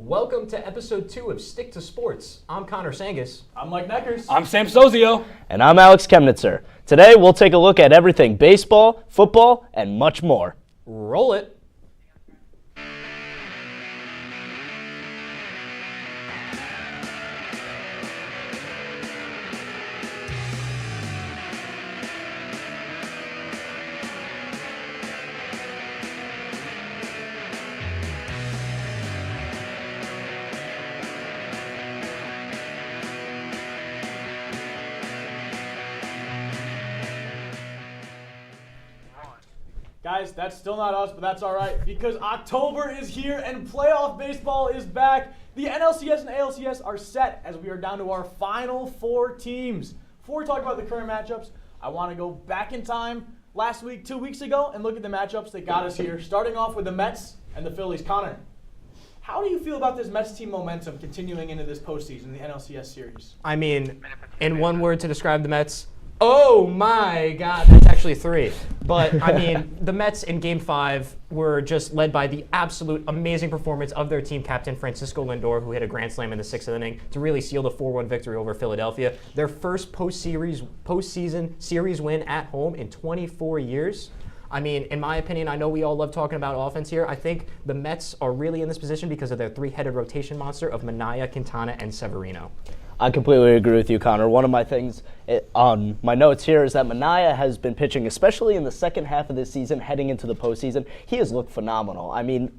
Welcome to episode 2 of Stick to Sports. I'm Connor Sangus. I'm Mike Neckers. I'm Sam Sozio. And I'm Alex Kemnitzer. Today we'll take a look at everything baseball, football, and much more. Roll it. Guys, that's still not us, but that's all right because October is here and playoff baseball is back. The NLCS and ALCS are set as we are down to our final 4 teams. Before we talk about the current matchups, I want to go back in time last week, 2 weeks ago, and look at the matchups that got us here, starting off with the Mets and the Phillies. Connor, how do you feel about this Mets team momentum continuing into this postseason, the NLCS series? I mean, in one word to describe the Mets, oh my God, that's actually 3. But, I mean, the Mets in Game 5 were just led by the absolute amazing performance of their team captain, Francisco Lindor, who hit a grand slam in the 6th inning to really seal the 4-1 victory over Philadelphia. Their first postseason series win at home in 24 years. I mean, in my opinion, I know we all love talking about offense here. I think the Mets are really in this position because of their 3-headed rotation monster of Manaea, Quintana, and Severino. I completely agree with you, Connor. One of my things on my notes here is that Manaea has been pitching, especially in the second half of this season, heading into the postseason. He has looked phenomenal. I mean,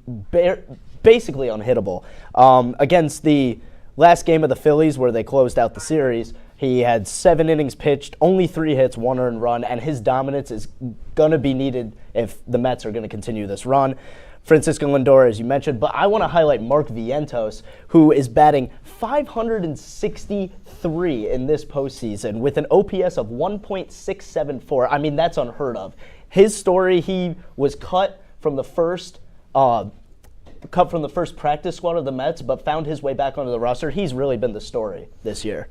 basically unhittable. Against the last game of the Phillies, where they closed out the series, he had 7 innings pitched, only 3 hits, 1 earned run, and his dominance is going to be needed if the Mets are going to continue this run. Francisco Lindor, as you mentioned, but I want to highlight Mark Vientos, who is batting .563 in this postseason with an OPS of 1.674. I mean, that's unheard of. His story, he was cut from the first practice squad of the Mets, but found his way back onto the roster. He's really been the story this year.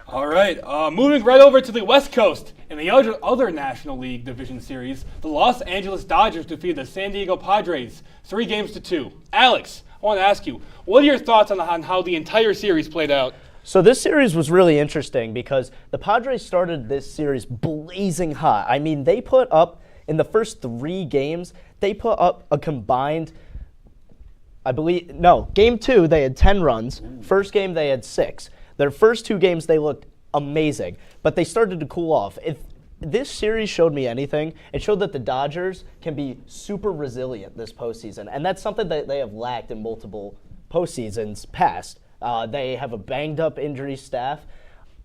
All right, moving right over to the West Coast. In the other National League Division Series, the Los Angeles Dodgers defeated the San Diego Padres 3-2. Alex, I want to ask you, what are your thoughts on how the entire series played out? So this series was really interesting because the Padres started this series blazing hot. I mean, they put up, in the first 3 games, they put up a combined, Game 2, they had 10 runs. First game, they had 6. Their first 2 games, they looked amazing, but they started to cool off. If this series showed me anything, it showed that the Dodgers can be super resilient this postseason, and that's something that they have lacked in multiple postseasons past. They have a banged-up staff.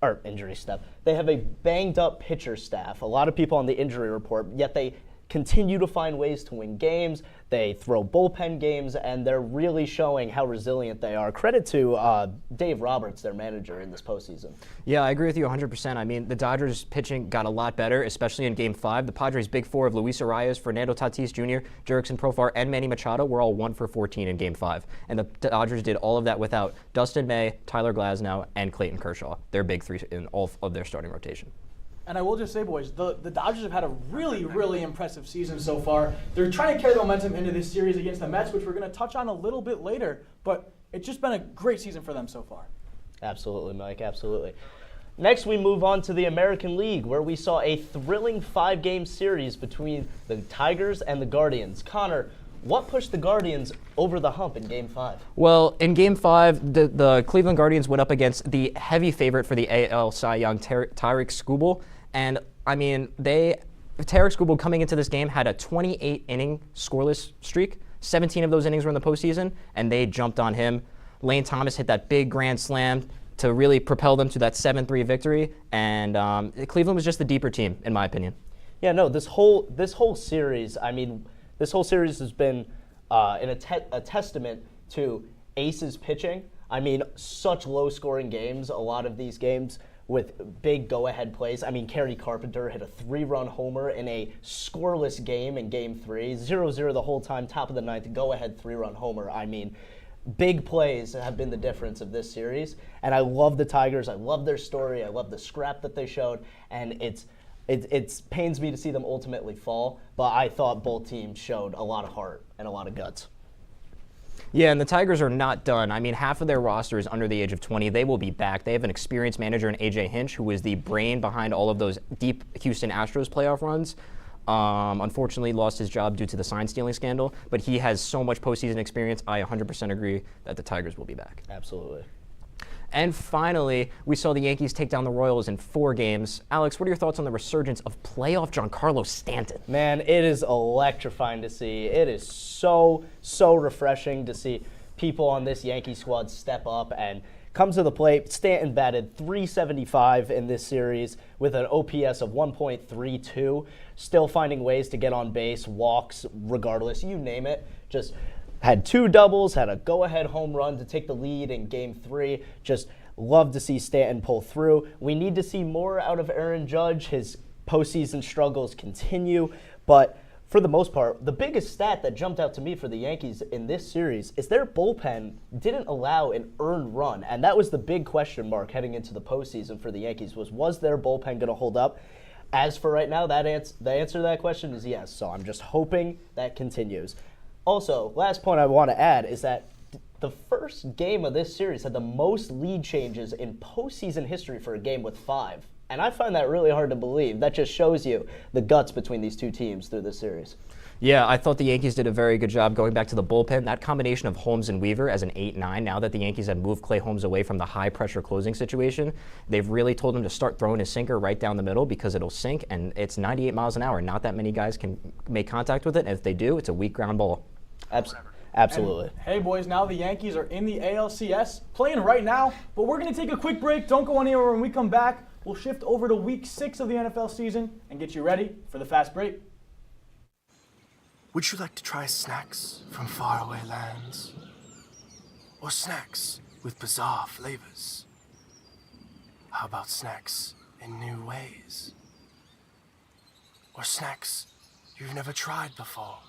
They have a banged-up pitcher staff. A lot of people on the injury report, yet they continue to find ways to win games. They throw bullpen games, and they're really showing how resilient they are. Credit to Dave Roberts, their manager, in this postseason. Yeah, I agree with you 100%. I mean, the Dodgers pitching got a lot better, especially in Game 5. The Padres' big 4 of Luis Arias, Fernando Tatis Jr., Jurickson Profar, and Manny Machado were all 1 for 14 in Game 5. And the Dodgers did all of that without Dustin May, Tyler Glasnow, and Clayton Kershaw, their big 3 in all of their starting rotation. And I will just say, boys, the Dodgers have had a really, really impressive season so far. They're trying to carry the momentum into this series against the Mets, which we're going to touch on a little bit later. But it's just been a great season for them so far. Absolutely, Mike, absolutely. Next, we move on to the American League, where we saw a thrilling 5-game series between the Tigers and the Guardians. Connor, what pushed the Guardians over the hump in Game 5? Well, in Game 5, the Cleveland Guardians went up against the heavy favorite for the AL Cy Young, Tarik Skubal. And, I mean, Tarik Skubal coming into this game had a 28-inning scoreless streak. 17 of those innings were in the postseason, and they jumped on him. Lane Thomas hit that big grand slam to really propel them to that 7-3 victory. And Cleveland was just the deeper team, in my opinion. Yeah, no, this whole series, I mean, this whole series has been a testament to Ace's pitching. I mean, such low-scoring games, a lot of these games with big go-ahead plays. I mean, Kerry Carpenter hit a 3-run homer in a scoreless game in Game 3, 0-0 the whole time, top of the 9th, go-ahead 3-run homer. I mean, big plays have been the difference of this series, and I love the Tigers. I love their story. I love the scrap that they showed, and it pains me to see them ultimately fall, but I thought both teams showed a lot of heart and a lot of guts. Yeah, and the Tigers are not done. I mean, half of their roster is under the age of 20. They will be back. They have an experienced manager in A.J. Hinch, who is the brain behind all of those deep Houston Astros playoff runs. Unfortunately, lost his job due to the sign stealing scandal, but he has so much postseason experience. I 100% agree that the Tigers will be back. Absolutely. And finally, we saw the Yankees take down the Royals in 4 games. Alex, what are your thoughts on the resurgence of playoff Giancarlo Stanton? Man, it is electrifying to see. It is so refreshing to see people on this Yankee squad step up and come to the plate. Stanton batted .375 in this series with an OPS of 1.32, still finding ways to get on base, walks, regardless, you name it. Just had 2 doubles, had a go-ahead home run to take the lead in Game 3. Just love to see Stanton pull through. We need to see more out of Aaron Judge. His postseason struggles continue, but for the most part, the biggest stat that jumped out to me for the Yankees in this series is their bullpen didn't allow an earned run, and that was the big question mark heading into the postseason for the Yankees, was their bullpen going to hold up? As for right now, the answer to that question is yes, so I'm just hoping that continues. Also, last point I want to add is that the first game of this series had the most lead changes in postseason history for a game with 5. And I find that really hard to believe. That just shows you the guts between these two teams through this series. Yeah, I thought the Yankees did a very good job going back to the bullpen. That combination of Holmes and Weaver as an 8-9, now that the Yankees have moved Clay Holmes away from the high-pressure closing situation, they've really told him to start throwing his sinker right down the middle because it'll sink, and it's 98 miles an hour. Not that many guys can make contact with it, and if they do, it's a weak ground ball. Absolutely. And, hey, boys, now the Yankees are in the ALCS, playing right now, but we're going to take a quick break. Don't go anywhere. When we come back, we'll shift over to Week 6 of the NFL season and get you ready for the fast break. Would you like to try snacks from faraway lands? Or snacks with bizarre flavors? How about snacks in new ways? Or snacks you've never tried before?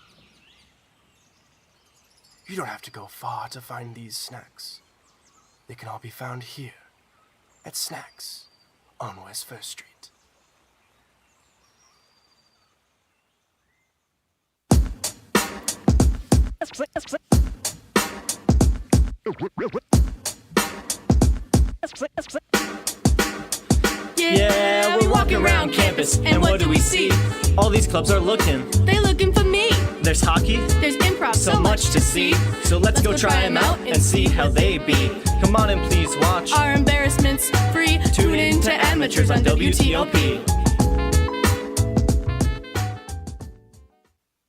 You don't have to go far to find these snacks. They can all be found here at Snacks on West 1st Street. Yeah, we're walking around campus, and what do we see? All these clubs are looking. They looking for me. There's hockey, There's improv, so much to see. So let's go try them out and see how they be. Come on and please watch. Our embarrassments free. Tune in to Amateurs on WTOP.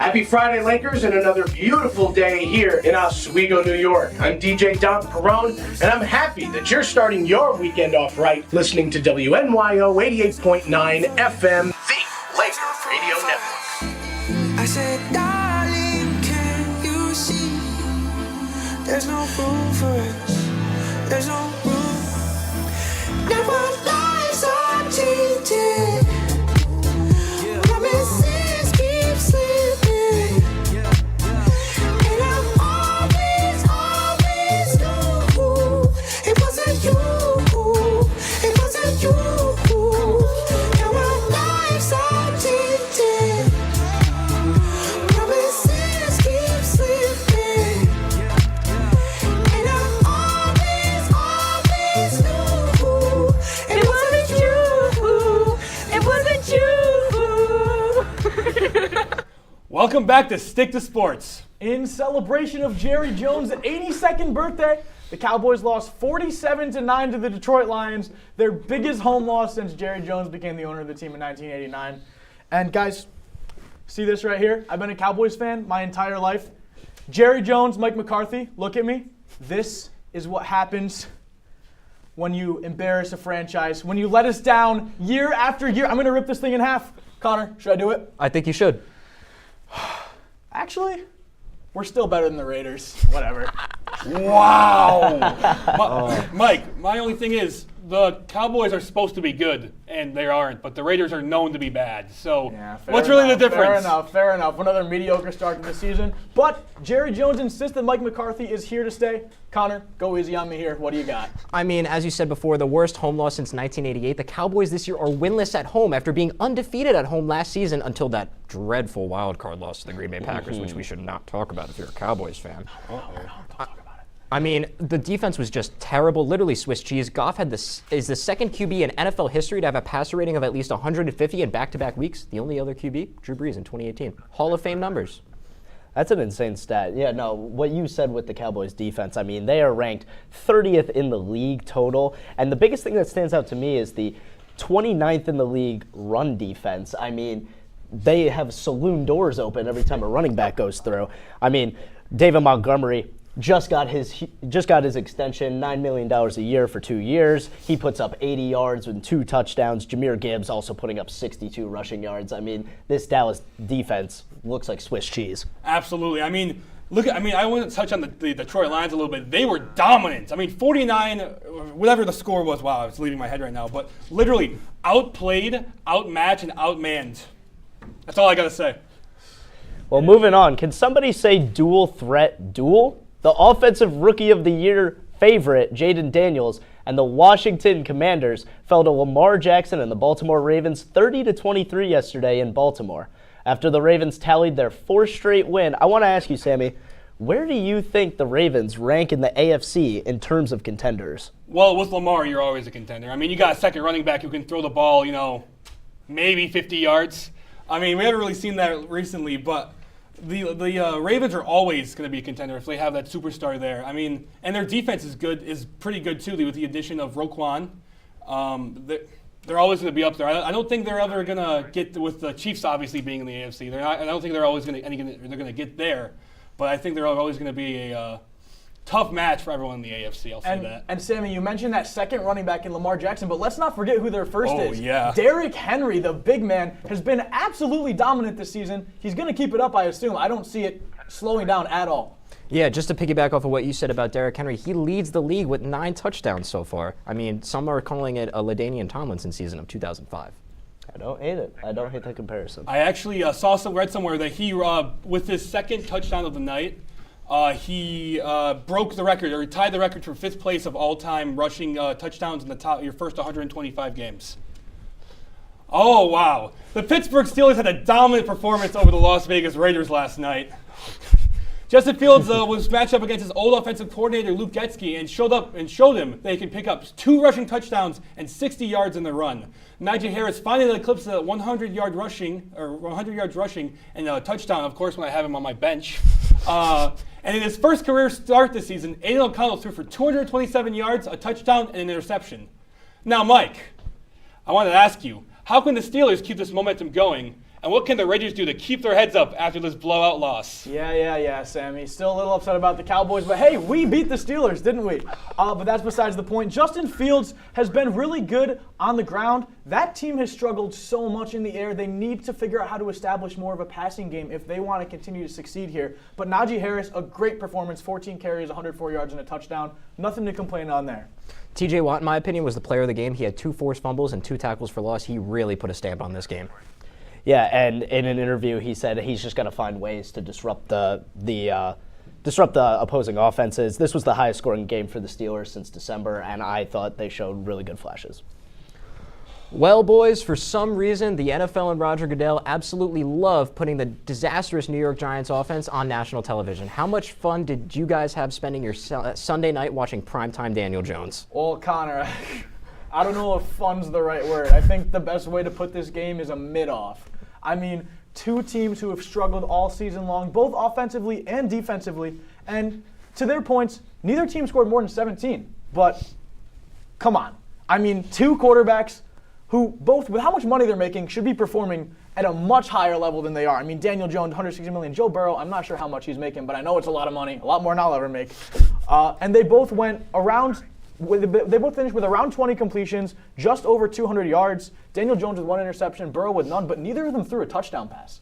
Happy Friday, Lakers, and another beautiful day here in Oswego, New York. I'm DJ Don Perone, and I'm happy that you're starting your weekend off right listening to WNYO 88.9 FM, the Laker Radio Network. I said, darling, can you see? There's no room for us. There's no room. Now our lives are tainted. Promises keep slipping. And I always knew it wasn't you. It wasn't you. Now our lives are tainted. Promises keep slipping. And I always knew it wasn't you. It wasn't you. Welcome back to Stick to Sports. In celebration of Jerry Jones' 82nd birthday, the Cowboys lost 47-9 to the Detroit Lions, their biggest home loss since Jerry Jones became the owner of the team in 1989. And guys, see this right here? I've been a Cowboys fan my entire life. Jerry Jones, Mike McCarthy, look at me. This is what happens when you embarrass a franchise, when you let us down year after year. I'm going to rip this thing in half. Connor, should I do it? I think you should. Actually, we're still better than the Raiders. Whatever. Wow. Mike, my only thing is, the Cowboys are supposed to be good, and they aren't, but the Raiders are known to be bad. So Yeah, what's really the difference? Fair enough. Another mediocre start to the season. But Jerry Jones insists that Mike McCarthy is here to stay. Connor, go easy on me here. What do you got? I mean, as you said before, the worst home loss since 1988. The Cowboys this year are winless at home after being undefeated at home last season until that dreadful wild card loss to the Green Bay Packers, which we should not talk about if you're a Cowboys fan. I mean, the defense was just terrible, literally Swiss cheese. Goff is the second QB in NFL history to have a passer rating of at least 150 in back-to-back weeks. The only other QB, Drew Brees in 2018. Hall of Fame numbers. That's an insane stat. Yeah, no, what you said with the Cowboys defense, I mean, they are ranked 30th in the league total. And the biggest thing that stands out to me is the 29th in the league run defense. I mean, they have saloon doors open every time a running back goes through. I mean, David Montgomery just got his extension, $9 million a year for 2 years. He puts up 80 yards and 2 touchdowns. Jahmyr Gibbs also putting up 62 rushing yards. I mean, this Dallas defense looks like Swiss cheese. Absolutely. I mean, I want to touch on the Detroit Lions a little bit. They were dominant. I mean, 49, whatever the score was. Wow, it's leaving my head right now. But literally outplayed, outmatched, and outmanned. That's all I got to say. Well, moving on. Can somebody say dual threat duel? The Offensive Rookie of the Year favorite, Jaden Daniels, and the Washington Commanders fell to Lamar Jackson and the Baltimore Ravens 30-23 yesterday in Baltimore. After the Ravens tallied their 4th straight win, I want to ask you, Sammy, where do you think the Ravens rank in the AFC in terms of contenders? Well, with Lamar, you're always a contender. I mean, you got a second running back who can throw the ball, maybe 50 yards. I mean, we haven't really seen that recently, but the Ravens are always going to be a contender if they have that superstar there. I mean, and their defense is pretty good too with the addition of Roquan. They're always going to be up there. I don't think they're ever going to get with the Chiefs obviously being in the AFC. I don't think they're always going to get there, but I think they're always going to be a tough match for everyone in the AFC. I'll say that. And Sammy, you mentioned that second running back in Lamar Jackson, but let's not forget who their first is. Oh, yeah. Derrick Henry, the big man, has been absolutely dominant this season. He's going to keep it up, I assume. I don't see it slowing down at all. Yeah, just to piggyback off of what you said about Derrick Henry, he leads the league with 9 touchdowns so far. I mean, some are calling it a LaDainian Tomlinson season of 2005. I don't hate it. I don't hate that comparison. I actually read somewhere that he, with his second touchdown of the night, he broke the record, or tied the record for 5th place of all-time rushing touchdowns in your first 125 games. Oh, wow. The Pittsburgh Steelers had a dominant performance over the Las Vegas Raiders last night. Justin Fields was matched up against his old offensive coordinator, Luke Getsky, and showed him that he can pick up 2 rushing touchdowns and 60 yards in the run. Najee Harris finally eclipsed the 100 yards rushing and a touchdown, of course, when I have him on my bench. And in his first career start this season, Aiden O'Connell threw for 227 yards, a touchdown, and an interception. Now, Mike, I wanted to ask you, how can the Steelers keep this momentum going? And what can the Raiders do to keep their heads up after this blowout loss? Yeah, Sammy. Still a little upset about the Cowboys, but hey, we beat the Steelers, didn't we? But that's besides the point. Justin Fields has been really good on the ground. That team has struggled so much in the air. They need to figure out how to establish more of a passing game if they want to continue to succeed here. But Najee Harris, a great performance, 14 carries, 104 yards, and a touchdown. Nothing to complain on there. TJ Watt, in my opinion, was the player of the game. He had 2 forced fumbles and 2 tackles for loss. He really put a stamp on this game. Yeah, and in an interview, he said he's just going to find ways to disrupt the opposing offenses. This was the highest scoring game for the Steelers since December, and I thought they showed really good flashes. Well, boys, for some reason, the NFL and Roger Goodell absolutely love putting the disastrous New York Giants offense on national television. How much fun did you guys have spending your Sunday night watching primetime Daniel Jones? Well, Connor, I don't know if fun's the right word. I think the best way to put this game is a mid-off. I mean, 2 teams who have struggled all season long, both offensively and defensively. And to their points, neither team scored more than 17. But come on. I mean, 2 quarterbacks who both, with how much money they're making, should be performing at a much higher level than they are. I mean, Daniel Jones, $160 million. Joe Burrow, I'm not sure how much he's making, but I know it's a lot of money, a lot more than I'll ever make. And they both went around. They both finished with around 20 completions, just over 200 yards. Daniel Jones with 1 interception, Burrow with none, but neither of them threw a touchdown pass.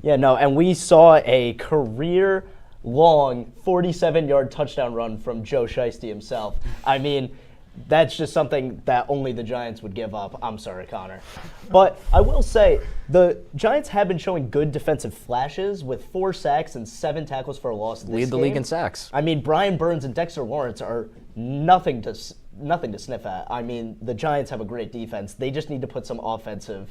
Yeah, no, and we saw a career-long 47-yard touchdown run from Joe Shiesty himself. I mean, That's just something that only the Giants would give up. I'm sorry, Connor. But I will say, the Giants have been showing good defensive flashes with 4 sacks and 7 tackles for a loss. Lead the league in sacks. I mean, Brian Burns and Dexter Lawrence are nothing to sniff at. I mean, the Giants have a great defense. They just need to put some offensive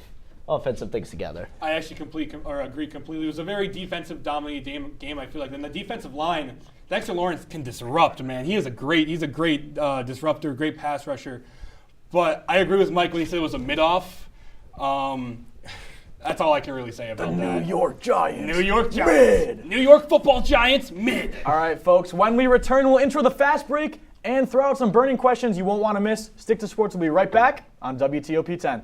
things together. I actually agree completely. It was a very defensive-dominated game. I feel like, and the defensive line, Dexter Lawrence can disrupt. Man, he's a great disruptor, great pass rusher. But I agree with Mike when he said it was a mid-off. That's all I can really say about that. New York Giants. New York Giants. Mid. New York Football Giants. Mid. All right, folks. When we return, we'll intro the fast break and throw out some burning questions you won't want to miss. Stick to Sports. We'll be right back on WTOP-10.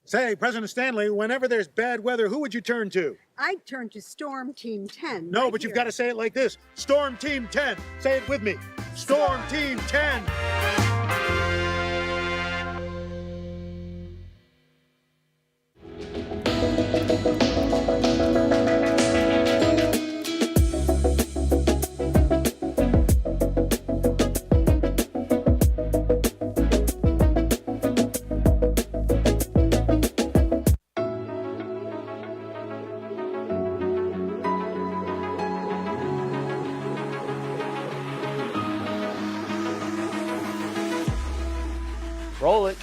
Say, President Stanley, whenever there's bad weather, who would you turn to? I'd turn to Storm Team 10. No, right but you've here. got to say it like this. Storm Team 10. Say it with me. Storm Team 10. Roll it.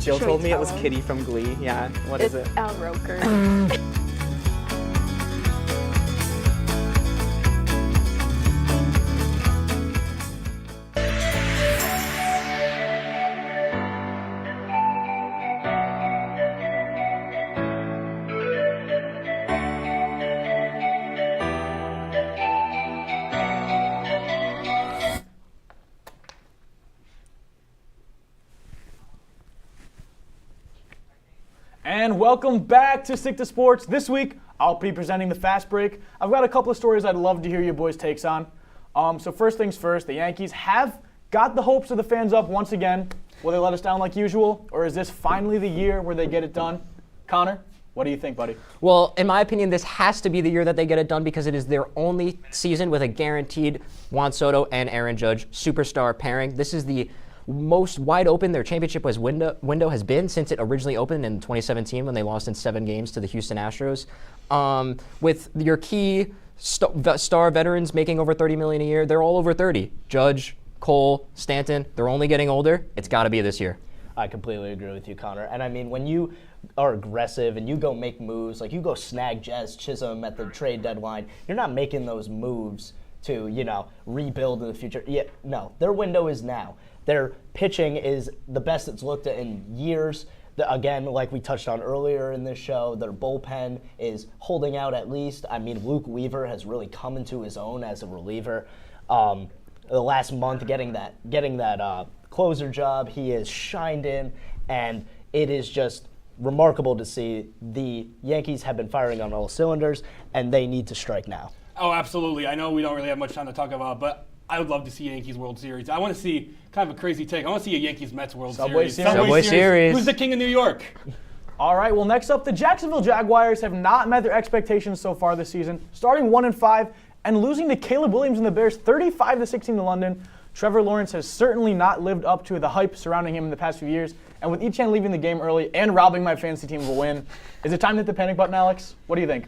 Jill told me it was Kitty from Glee. Yeah, what is it? Al Roker. And welcome back to Stick to Sports. This week, I'll be presenting the fast break. I've got a couple of stories I'd love to hear your boys' takes on. So first things first, the Yankees have got the hopes of the fans up once again. Will they let us down like usual, or is this finally the year where they get it done? Connor, what do you think, buddy? Well, in my opinion, this has to be the year that they get it done because it is their only season with a guaranteed Juan Soto and Aaron Judge superstar pairing. This is the most wide open their championship window has been since it originally opened in 2017 when they lost in 7 games to the Houston Astros. With your key star veterans making over $30 million a year, they're all over 30. Judge, Cole, Stanton, they're only getting older. It's got to be this year. I completely agree with you, Connor. And I mean, when you are aggressive and you go make moves, like you go snag Jazz Chisholm at the trade deadline, you're not making those moves to, rebuild in the future. Yeah, no, their window is now. Their pitching is the best it's looked at in years. Again, like we touched on earlier in this show, their bullpen is holding out at least. I mean, Luke Weaver has really come into his own as a reliever. The last month, getting that closer job, he has shined in, and it is just remarkable to see. The Yankees have been firing on all cylinders, and they need to strike now. Oh, absolutely. I know we don't really have much time to talk about, but I would love to see Yankees World Series. I want to see kind of a crazy take. I want to see a Yankees-Mets World Series. Subway Series. Who's the king of New York? All right, well, next up, the Jacksonville Jaguars have not met their expectations so far this season, starting 1-5 and losing to Caleb Williams and the Bears 35-16 to London. Trevor Lawrence has certainly not lived up to the hype surrounding him in the past few years, and with Etienne leaving the game early and robbing my fantasy team of a win, is it time to hit the panic button, Alex? What do you think?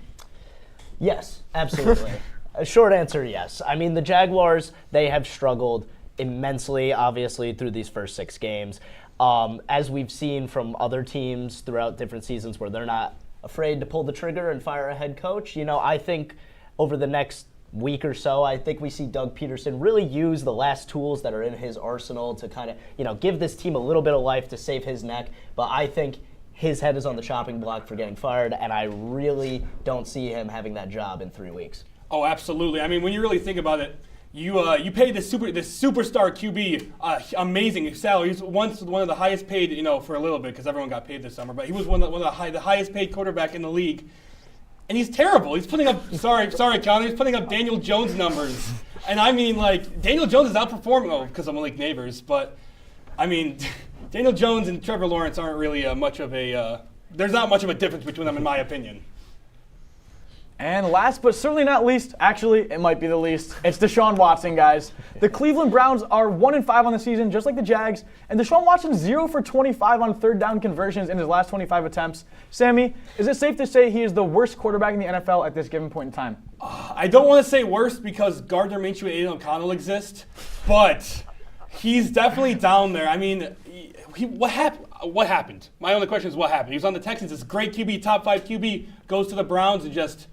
Yes, absolutely. A short answer, yes. I mean, the Jaguars, they have struggled immensely, obviously, through these first 6 games. As we've seen from other teams throughout different seasons where they're not afraid to pull the trigger and fire a head coach, I think over the next week or so, I think we see Doug Peterson really use the last tools that are in his arsenal to kind of, give this team a little bit of life to save his neck. But I think his head is on the chopping block for getting fired, and I really don't see him having that job in 3 weeks. Oh, absolutely. I mean, when you really think about it, you paid this superstar QB amazing salary. He's once one of the highest paid, for a little bit because everyone got paid this summer, but he was one of the highest paid quarterback in the league. And he's terrible. He's putting up, sorry, Connor, he's putting up Daniel Jones numbers. And I mean, Daniel Jones is outperforming, because I'm like neighbors, but I mean, Daniel Jones and Trevor Lawrence aren't really there's not much of a difference between them in my opinion. And last but certainly not least, actually, it might be the least, it's Deshaun Watson, guys. The Cleveland Browns are 1-5 on the season, just like the Jags, and Deshaun Watson 0 for 25 on third down conversions in his last 25 attempts. Sammy, is it safe to say he is the worst quarterback in the NFL at this given point in time? I don't want to say worst because Gardner Minshew and Aiden O'Connell exist, but he's definitely down there. I mean, what happened? My only question is what happened? He was on the Texans, this great QB, top 5 QB, goes to the Browns and just...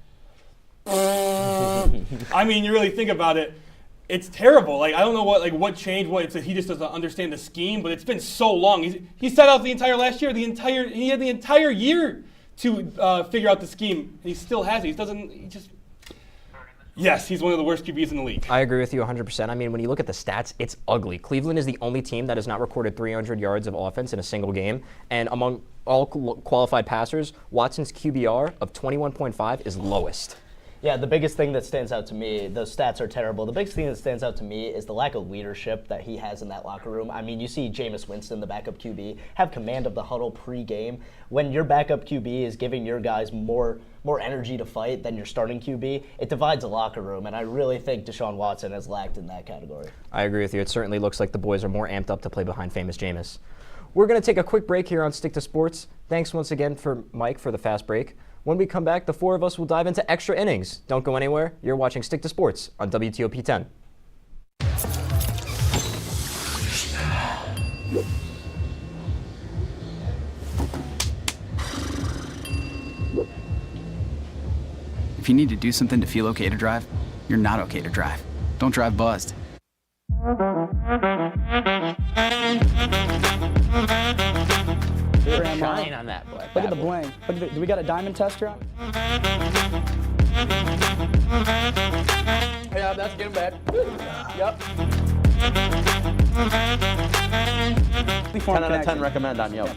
I mean, you really think about it, it's terrible. I don't know what changed. What it's that he just doesn't understand the scheme. But it's been so long. He sat out the entire last year. He had the entire year to figure out the scheme. And he still has it. Yes, he's one of the worst QBs in the league. I agree with you 100%. I mean, when you look at the stats, it's ugly. Cleveland is the only team that has not recorded 300 yards of offense in a single game. And among all qualified passers, Watson's QBR of 21.5 is lowest. Yeah, the biggest thing that stands out to me, those stats are terrible. The biggest thing that stands out to me is the lack of leadership that he has in that locker room. I mean, you see Jameis Winston, the backup QB, have command of the huddle pre-game. When your backup QB is giving your guys more energy to fight than your starting QB, it divides a locker room, and I really think Deshaun Watson has lacked in that category. I agree with you. It certainly looks like the boys are more amped up to play behind famous Jameis. We're going to take a quick break here on Stick to Sports. Thanks once again for Mike for the fast break. When we come back, the four of us will dive into extra innings. Don't go anywhere. You're watching Stick to Sports on WTOP-10. If you need to do something to feel okay to drive, you're not okay to drive. Don't drive buzzed. Shine on that boy. Look at the bling. Do we got a diamond tester on? Yeah, that's getting bad. Yep. 10 out of 10 recommend on Yelp.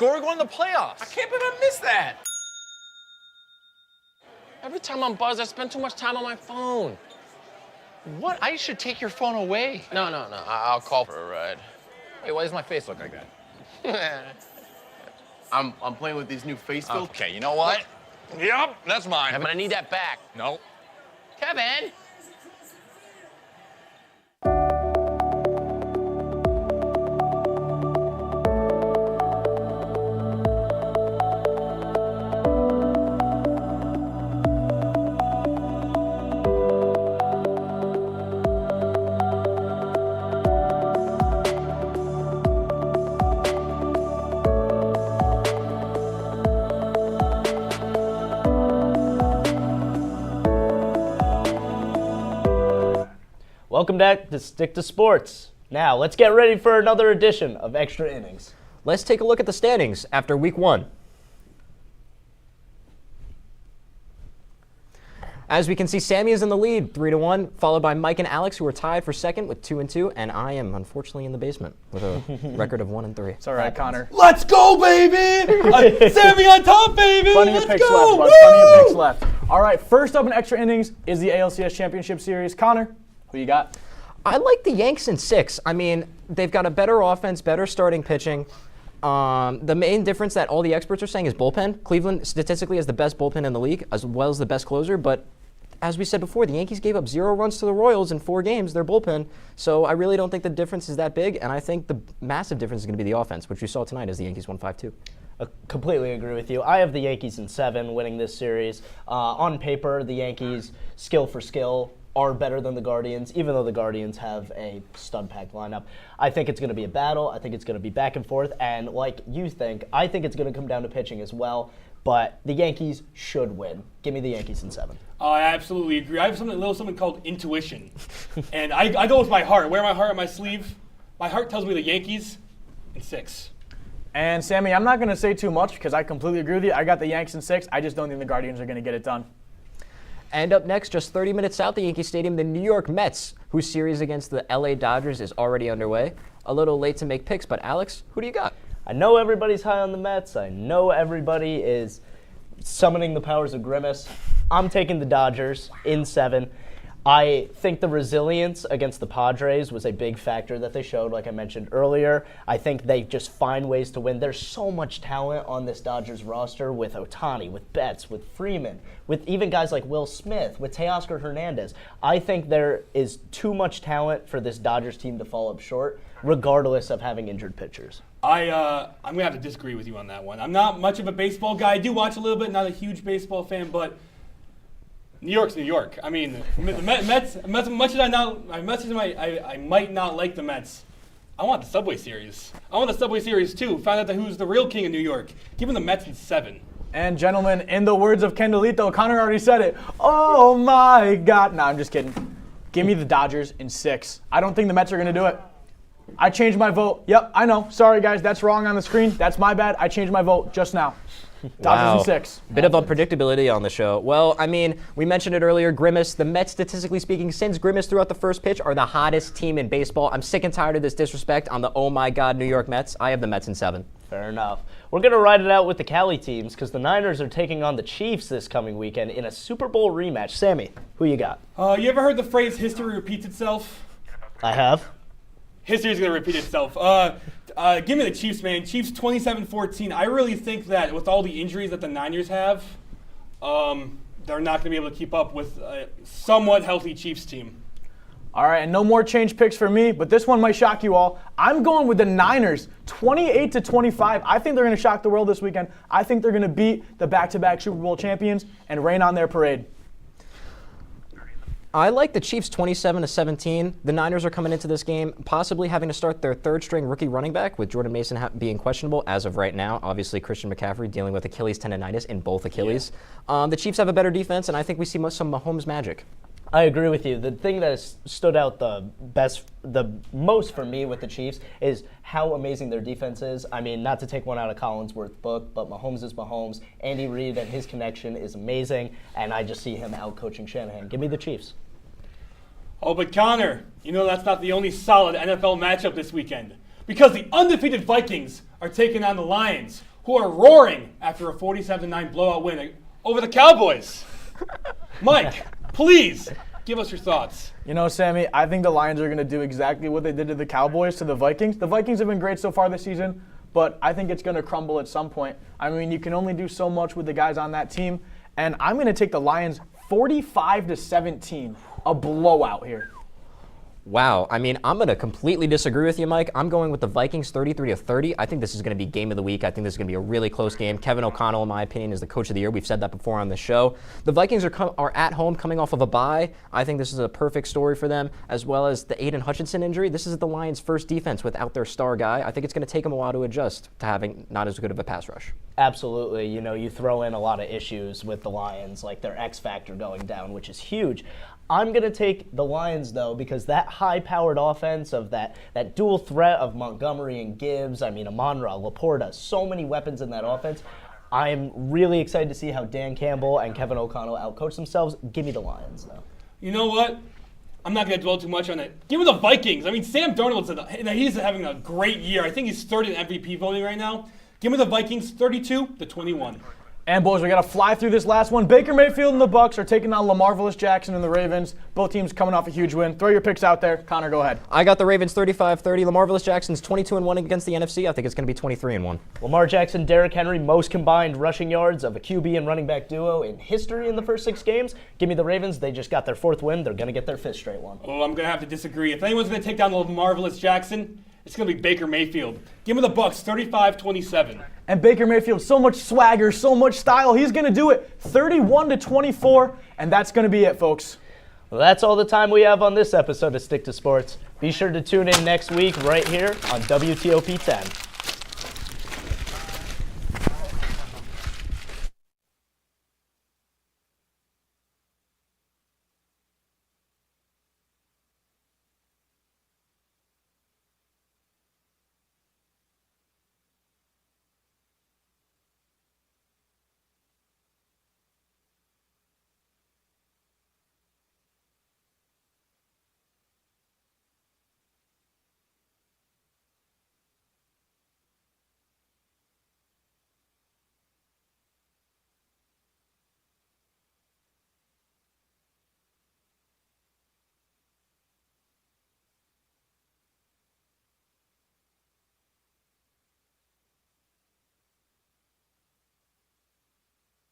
We're going to the playoffs. I can't believe I missed that. Every time I'm buzzed, I spend too much time on my phone. What? I should take your phone away. No. I'll call for a ride. Wait, why does my face look like that? I'm playing with these new face filters. Okay, you know what? Yep, that's mine. I'm gonna need that back. No. Kevin! Welcome back to Stick to Sports. Now, let's get ready for another edition of Extra Innings. Let's take a look at the standings after Week 1. As we can see, Sammy is in the lead, 3-1, followed by Mike and Alex, who are tied for second with 2-2, and I am unfortunately in the basement with a record of 1-3. It's all right, Connor. Let's go, baby! Sammy on top, baby! Plenty of picks left, bud. Plenty of picks left. All right, first up in Extra Innings is the ALCS Championship Series. Connor, who you got? I like the Yanks in 6. I mean, they've got a better offense, better starting pitching. The main difference that all the experts are saying is bullpen. Cleveland statistically has the best bullpen in the league, as well as the best closer, but as we said before, the Yankees gave up 0 runs to the Royals in 4 games, their bullpen. So I really don't think the difference is that big, and I think the massive difference is going to be the offense, which we saw tonight as the Yankees won 5-2. I completely agree with you. I have the Yankees in 7 winning this series. On paper, the Yankees, skill for skill, are better than the Guardians, even though the Guardians have a stud-packed lineup. I think it's going to be a battle. I think it's going to be back and forth. And like you think, I think it's going to come down to pitching as well. But the Yankees should win. Give me the Yankees in 7. I absolutely agree. I have something called intuition. And I go with my heart. Wear my heart on my sleeve. My heart tells me the Yankees in 6. And Sammy, I'm not going to say too much because I completely agree with you. I got the Yanks in 6. I just don't think the Guardians are going to get it done. And up next, just 30 minutes south of Yankee Stadium, the New York Mets, whose series against the LA Dodgers is already underway. A little late to make picks, but Alex, who do you got? I know everybody's high on the Mets. I know everybody is summoning the powers of Grimace. I'm taking the Dodgers in 7. I think the resilience against the Padres was a big factor that they showed, like I mentioned earlier. I think they just find ways to win. There's so much talent on this Dodgers roster with Ohtani, with Betts, with Freeman, with even guys like Will Smith, with Teoscar Hernandez. I think there is too much talent for this Dodgers team to fall up short, regardless of having injured pitchers. I'm going to have to disagree with you on that one. I'm not much of a baseball guy. I do watch a little bit, not a huge baseball fan, but New York's New York. I mean, the Mets, much as I might not like the Mets, I want the Subway Series. I want the Subway Series too. Find out who's the real king of New York. Give me the Mets in 7. And gentlemen, in the words of Kendallito, Connor already said it. Oh my God. No, I'm just kidding. Give me the Dodgers in 6. I don't think the Mets are going to do it. I changed my vote. Yep, I know. Sorry, guys. That's wrong on the screen. That's my bad. I changed my vote just now. Dodgers in 6. Bit of unpredictability on the show. Well, I mean, we mentioned it earlier, Grimace. The Mets, statistically speaking, since Grimace threw out the first pitch, are the hottest team in baseball. I'm sick and tired of this disrespect on the oh my God New York Mets. I have the Mets in 7. Fair enough. We're going to ride it out with the Cali teams because the Niners are taking on the Chiefs this coming weekend in a Super Bowl rematch. Sammy, who you got? You ever heard the phrase history repeats itself? I have. History's going to repeat itself. Give me the Chiefs, man. Chiefs 27-14. I really think that with all the injuries that the Niners have, they're not going to be able to keep up with a somewhat healthy Chiefs team. All right, and no more change picks for me, but this one might shock you all. I'm going with the Niners, 28-25. I think they're going to shock the world this weekend. I think they're going to beat the back-to-back Super Bowl champions and rain on their parade. I like the Chiefs 27-17. The Niners are coming into this game possibly having to start their third-string rookie running back with Jordan Mason being questionable as of right now. Obviously, Christian McCaffrey dealing with Achilles tendonitis in both Achilles. Yeah. The Chiefs have a better defense, and I think we see some Mahomes magic. I agree with you. The thing that has stood out the most for me with the Chiefs is how amazing their defense is. I mean, not to take one out of Collinsworth's book, but Mahomes is Mahomes. Andy Reid and his connection is amazing, and I just see him out-coaching Shanahan. Give me the Chiefs. Oh, but Connor, you know that's not the only solid NFL matchup this weekend, because the undefeated Vikings are taking on the Lions, who are roaring after a 47-9 blowout win over the Cowboys. Mike, please give us your thoughts. You know, Sammy, I think the Lions are going to do exactly what they did to the Cowboys, to the Vikings. The Vikings have been great so far this season, but I think it's going to crumble at some point. I mean, you can only do so much with the guys on that team, and I'm going to take the Lions 45-17. A blowout here. Wow. I mean, I'm going to completely disagree with you, Mike. I'm going with the Vikings 33-30. I think this is going to be game of the week. I think this is going to be a really close game. Kevin O'Connell, in my opinion, is the coach of the year. We've said that before on the show. The Vikings are at home coming off of a bye. I think this is a perfect story for them, as well as the Aiden Hutchinson injury. This is the Lions' first defense without their star guy. I think it's going to take them a while to adjust to having not as good of a pass rush. Absolutely. You know, you throw in a lot of issues with the Lions, like their X factor going down, which is huge. I'm going to take the Lions, though, because that high-powered offense of that dual threat of Montgomery and Gibbs, I mean, Amon-Ra, Laporta, so many weapons in that offense. I'm really excited to see how Dan Campbell and Kevin O'Connell outcoach themselves. Give me the Lions, though. You know what? I'm not going to dwell too much on it. Give me the Vikings. I mean, Sam Darnold, he's having a great year. I think he's third in MVP voting right now. Give me the Vikings 32-21. And boys, we got to fly through this last one. Baker Mayfield and the Bucs are taking on LaMarvelous Jackson and the Ravens. Both teams coming off a huge win. Throw your picks out there. Connor, go ahead. I got the Ravens 35-30. LaMarvelous Jackson's 22-1 against the NFC. I think it's going to be 23-1. Lamar Jackson, Derrick Henry, most combined rushing yards of a QB and running back duo in history in the first 6 games. Give me the Ravens. They just got their 4th win. They're going to get their 5th straight one. Oh, I'm going to have to disagree. If anyone's going to take down LaMarvelous Jackson, it's going to be Baker Mayfield. Give me the Bucs 35-27. And Baker Mayfield, so much swagger, so much style. He's going to do it 31-24, and that's going to be it, folks. Well, that's all the time we have on this episode of Stick to Sports. Be sure to tune in next week right here on WTOP-10.